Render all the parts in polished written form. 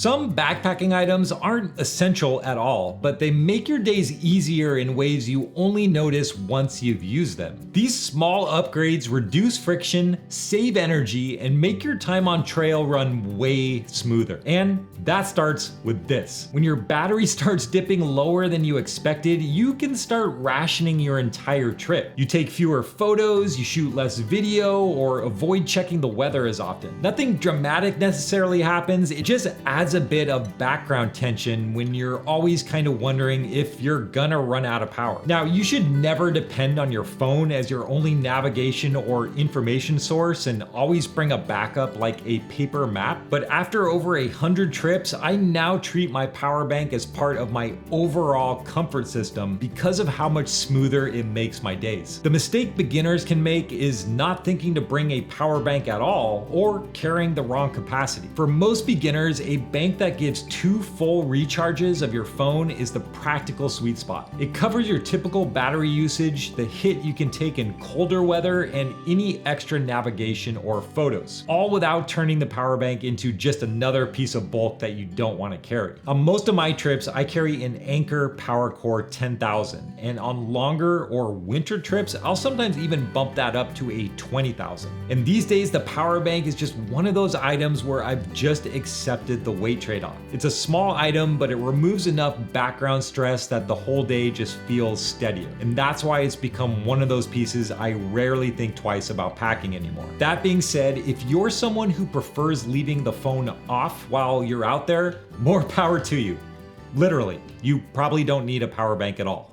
Some backpacking items aren't essential at all, but they make your days easier in ways you only notice once you've used them. These small upgrades reduce friction, save energy, and make your time on trail run way smoother. And that starts with this. When your battery starts dipping lower than you expected, you can start rationing your entire trip. You take fewer photos, you shoot less video, or avoid checking the weather as often. Nothing dramatic necessarily happens, it just adds a bit of background tension when you're always kind of wondering if you're gonna run out of power. Now, you should never depend on your phone as your only navigation or information source, and always bring a backup like a paper map. But after over 100 trips, I now treat my power bank as part of my overall comfort system because of how much smoother it makes my days. The mistake beginners can make is not thinking to bring a power bank at all, or carrying the wrong capacity. For most beginners, a bank that gives 2 full recharges of your phone is the practical sweet spot. It covers your typical battery usage, the hit you can take in colder weather, and any extra navigation or photos, all without turning the power bank into just another piece of bulk that you don't want to carry. On most of my trips, I carry an Anker PowerCore 10,000, and on longer or winter trips, I'll sometimes even bump that up to a 20,000. And these days, the power bank is just one of those items where I've just accepted the weight trade-off. It's a small item, but it removes enough background stress that the whole day just feels steadier. And that's why it's become one of those pieces I rarely think twice about packing anymore. That being said, if you're someone who prefers leaving the phone off while you're out there, more power to you. Literally, you probably don't need a power bank at all.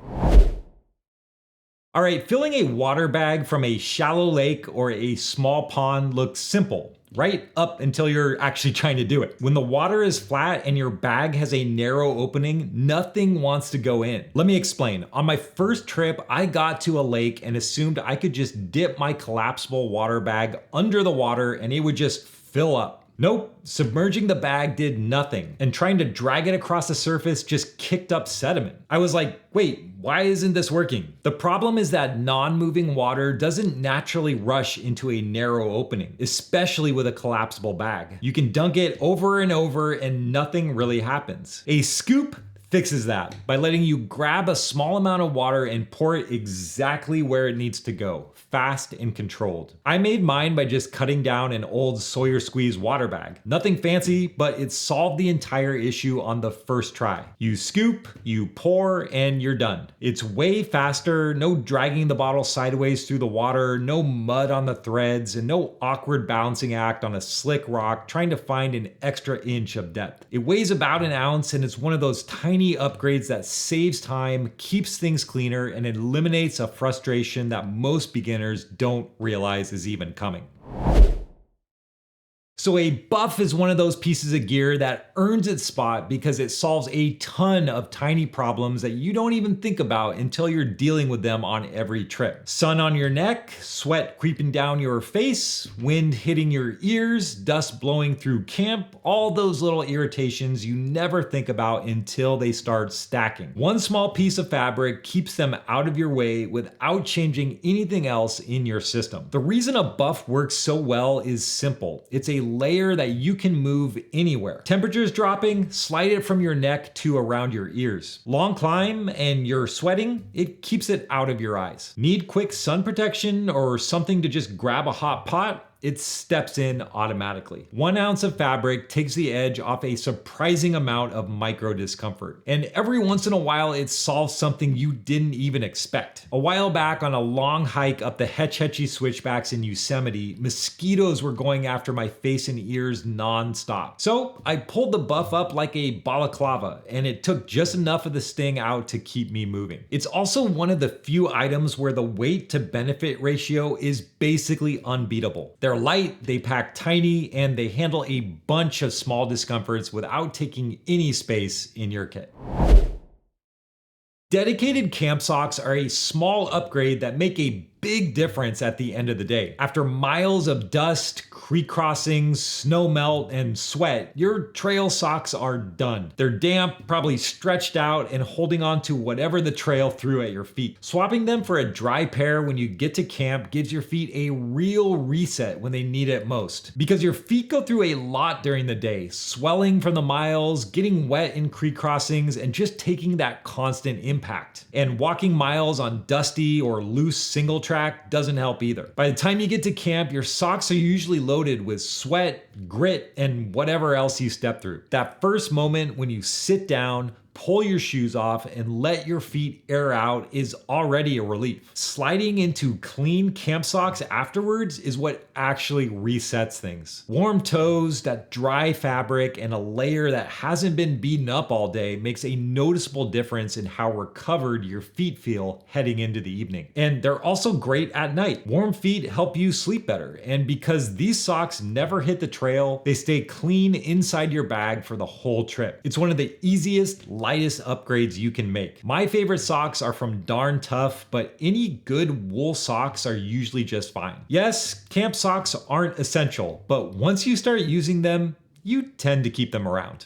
All right, filling a water bag from a shallow lake or a small pond looks simple, right up until you're actually trying to do it. When the water is flat and your bag has a narrow opening, nothing wants to go in. Let me explain. On my first trip, I got to a lake and assumed I could just dip my collapsible water bag under the water and it would just fill up. Nope, submerging the bag did nothing, and trying to drag it across the surface just kicked up sediment. I was like, wait, why isn't this working? The problem is that non-moving water doesn't naturally rush into a narrow opening, especially with a collapsible bag. You can dunk it over and over and nothing really happens. A scoop fixes that by letting you grab a small amount of water and pour it exactly where it needs to go, fast and controlled. I made mine by just cutting down an old Sawyer Squeeze water bag. Nothing fancy, but it solved the entire issue on the first try. You scoop, you pour, and you're done. It's way faster, no dragging the bottle sideways through the water, no mud on the threads, and no awkward balancing act on a slick rock trying to find an extra inch of depth. It weighs about an ounce, and it's one of those tiny upgrades that saves time, keeps things cleaner, and eliminates a frustration that most beginners don't realize is even coming. So a buff is one of those pieces of gear that earns its spot because it solves a ton of tiny problems that you don't even think about until you're dealing with them on every trip. Sun on your neck, sweat creeping down your face, wind hitting your ears, dust blowing through camp, all those little irritations you never think about until they start stacking. One small piece of fabric keeps them out of your way without changing anything else in your system. The reason a buff works so well is simple. It's a layer that you can move anywhere. Temperatures dropping, slide it from your neck to around your ears. Long climb and you're sweating, it keeps it out of your eyes. Need quick sun protection or something to just grab a hot pot? It steps in automatically. 1 ounce of fabric takes the edge off a surprising amount of micro discomfort. And every once in a while, it solves something you didn't even expect. A while back on a long hike up the Hetch Hetchy switchbacks in Yosemite, mosquitoes were going after my face and ears non-stop. So I pulled the buff up like a balaclava, and it took just enough of the sting out to keep me moving. It's also one of the few items where the weight to benefit ratio is basically unbeatable. They're light, they pack tiny, and they handle a bunch of small discomforts without taking any space in your kit. Dedicated camp socks are a small upgrade that make a big difference at the end of the day. After miles of dust, creek crossings, snow melt, and sweat, your trail socks are done. They're damp, probably stretched out, and holding on to whatever the trail threw at your feet. Swapping them for a dry pair when you get to camp gives your feet a real reset when they need it most. Because your feet go through a lot during the day, swelling from the miles, getting wet in creek crossings, and just taking that constant impact. And walking miles on dusty or loose single track doesn't help either. By the time you get to camp, your socks are usually loaded with sweat, grit, and whatever else you step through. That first moment when you sit down, pull your shoes off, and let your feet air out is already a relief. Sliding into clean camp socks afterwards is what actually resets things. Warm toes, that dry fabric, and a layer that hasn't been beaten up all day makes a noticeable difference in how recovered your feet feel heading into the evening. And they're also great at night. Warm feet help you sleep better, and because these socks never hit the trail, they stay clean inside your bag for the whole trip. It's one of the easiest, lightest upgrades you can make. My favorite socks are from Darn Tough, but any good wool socks are usually just fine. Yes, camp socks aren't essential, but once you start using them, you tend to keep them around.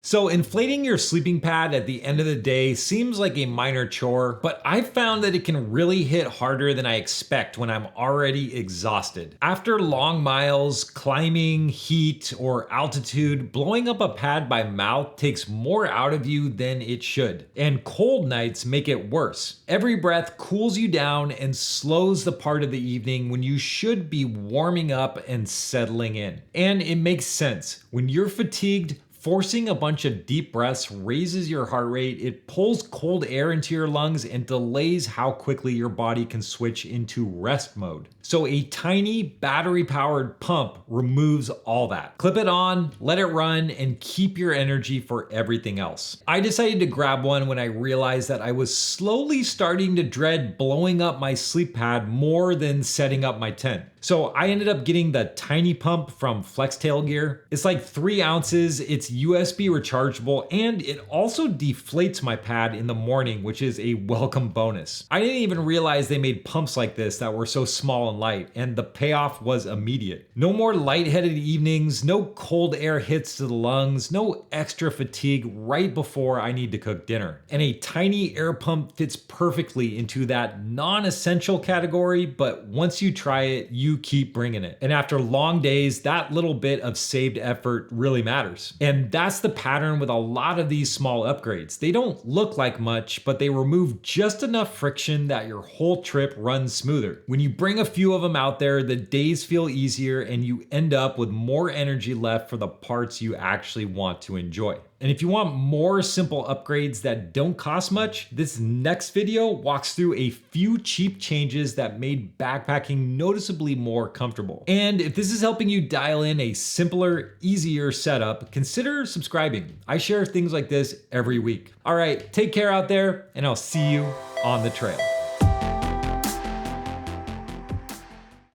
So inflating your sleeping pad at the end of the day seems like a minor chore, but I've found that it can really hit harder than I expect when I'm already exhausted. After long miles, climbing, heat, or altitude, blowing up a pad by mouth takes more out of you than it should. And cold nights make it worse. Every breath cools you down and slows the part of the evening when you should be warming up and settling in. And it makes sense. When you're fatigued, forcing a bunch of deep breaths raises your heart rate, it pulls cold air into your lungs, and delays how quickly your body can switch into rest mode. So a tiny battery-powered pump removes all that. Clip it on, let it run, and keep your energy for everything else. I decided to grab one when I realized that I was slowly starting to dread blowing up my sleep pad more than setting up my tent. So I ended up getting the tiny pump from Flextail Gear. It's like 3 ounces, it's USB rechargeable, and it also deflates my pad in the morning, which is a welcome bonus. I didn't even realize they made pumps like this that were so small and light, and the payoff was immediate. No more lightheaded evenings, no cold air hits to the lungs, no extra fatigue right before I need to cook dinner. And a tiny air pump fits perfectly into that non-essential category, but once you try it, you keep bringing it. And after long days, that little bit of saved effort really matters. And that's the pattern with a lot of these small upgrades. They don't look like much, but they remove just enough friction that your whole trip runs smoother. When you bring a few of them out there, the days feel easier and you end up with more energy left for the parts you actually want to enjoy. And if you want more simple upgrades that don't cost much, this next video walks through a few cheap changes that made backpacking noticeably more comfortable. And if this is helping you dial in a simpler, easier setup, consider subscribing. I share things like this every week. All right, take care out there, and I'll see you on the trail.